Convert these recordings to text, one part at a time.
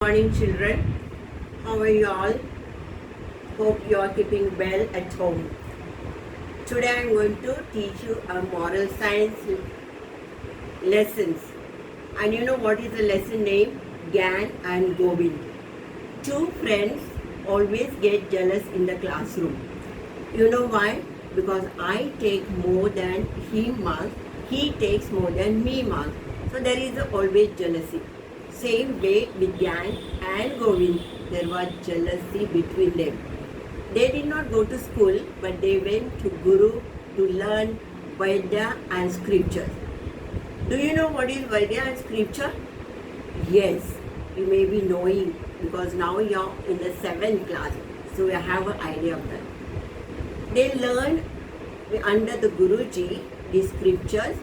Morning, children. How are you all? Hope you are keeping well at home. Today I am going to teach you a moral science lessons. And you know what is the lesson name? Gyan and Govind. Two friends always get jealous in the classroom. You know why? Because I take more than he marks, he takes more than me marks. So there is always jealousy. Same way with Gyan and Govind, there was jealousy between them. They did not go to school, but they went to Guru to learn Vaidya and scripture. Do you know what is Vaidya and scripture? Yes, you may be knowing because now you are in the 7th class, so you have an idea of that. They learned under the Guruji the scriptures.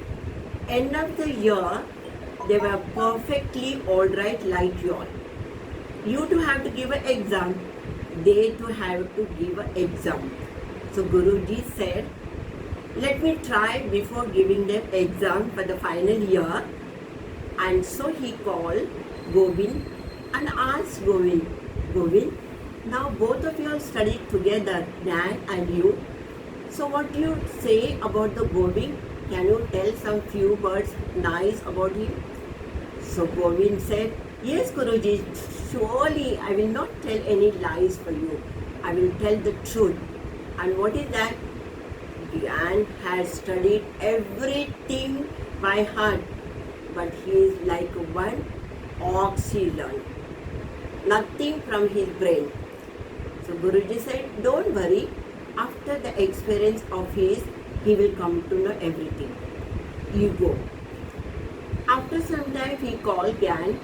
End of the year, they were perfectly alright like you all. You too have to give an exam. They too have to give an exam. So Guruji said, let me try before giving them exam for the final year. And so he called Govind and asked Govind, now both of you have studied together, Gyan and you. So what do you say about the Govind? Can you tell some few words nice about him? So Govind said, yes Guruji, surely I will not tell any lies for you. I will tell the truth. And what is that? Gyan has studied everything by heart, but he is like one ox he learned. Nothing from his brain. So Guruji said, don't worry, after the experience of his, he will come to know everything. You go. After some time, he called Gyan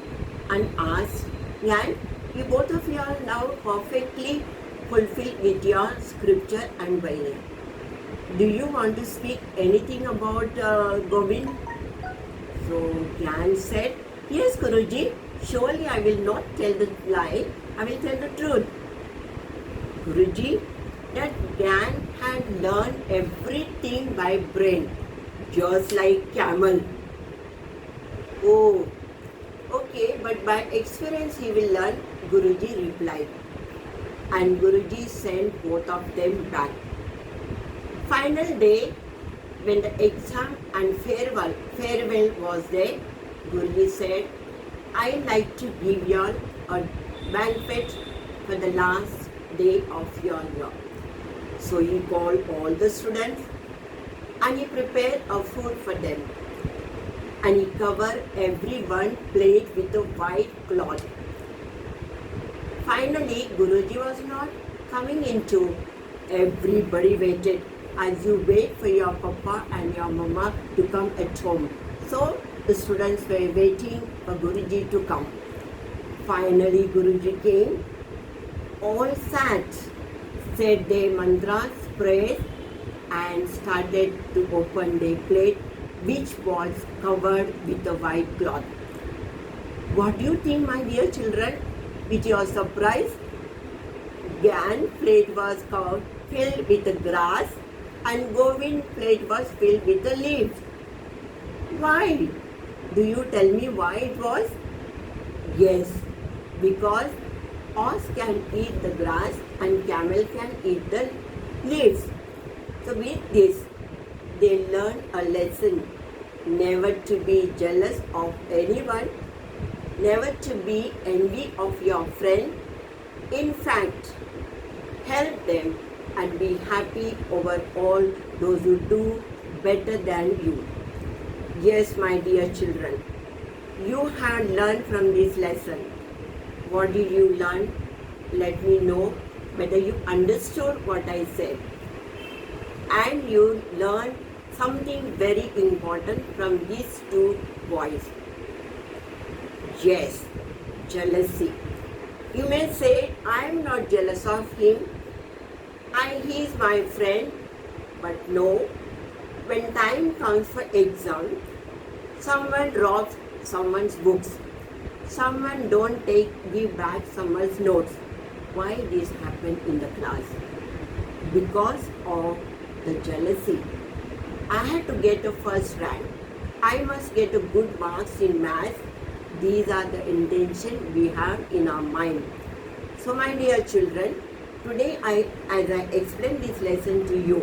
and asked, Gyan, you both of you are now perfectly fulfilled with your scripture and Vaidya. Do you want to speak anything about Govind? So Gyan said, yes Guruji, surely I will not tell the lie, I will tell the truth. Guruji, that Gyan had learned everything by brain, just like camel. Oh, okay, but by experience he will learn, Guruji replied. And Guruji sent both of them back. Final day, when the exam and farewell was there, Guruji said, I like to give you all a banquet for the last day of your year. So he called all the students and he prepared a food for them. And he covered everyone plate with a white cloth. Finally, Guruji was not coming into. Everybody waited as you wait for your papa and your mama to come at home. So the students were waiting for Guruji to come. Finally, Guruji came. All sat, said their mantras, prayed, and started to open their plate, which was covered with a white cloth. What do you think, my dear children? With your surprise, Gyan plate was filled with the grass and Govind plate was filled with the leaves. Why? Do you tell me why it was? Yes, because ox can eat the grass and camel can eat the leaves. So with this, they learn a lesson, never to be jealous of anyone, never to be envy of your friend. In fact, help them and be happy over all those who do better than you. Yes, my dear children, you have learned from this lesson. What did you learn? Let me know whether you understood what I said. And you learned something very important from these two boys. Yes, jealousy. You may say, I am not jealous of him and he is my friend. But no, when time comes for exam, someone drops someone's books. Someone don't give back someone's notes. Why this happened in the class? Because of the jealousy. I had to get a first rank. I must get a good marks in maths. These are the intention we have in our mind. So my dear children, today as I explain this lesson to you,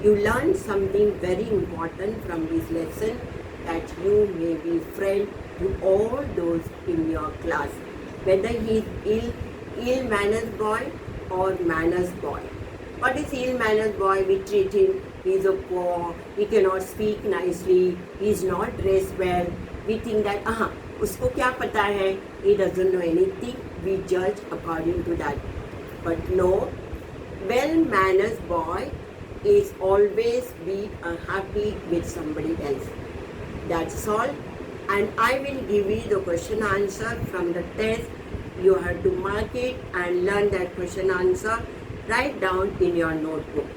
you learn something very important from this lesson, that you may be friend to all those in your class, whether he is ill manners boy or manners boy. What is ill manners boy? We treat him, he is a poor, he cannot speak nicely, he is not dressed well. We think that usko kya pata hai, he doesn't know anything. We judge according to that. But no, well manners boy is always be happy with somebody else. That's all. And I will give you the question answer from the test. You have to mark it and learn that question answer. Write down in your notebook.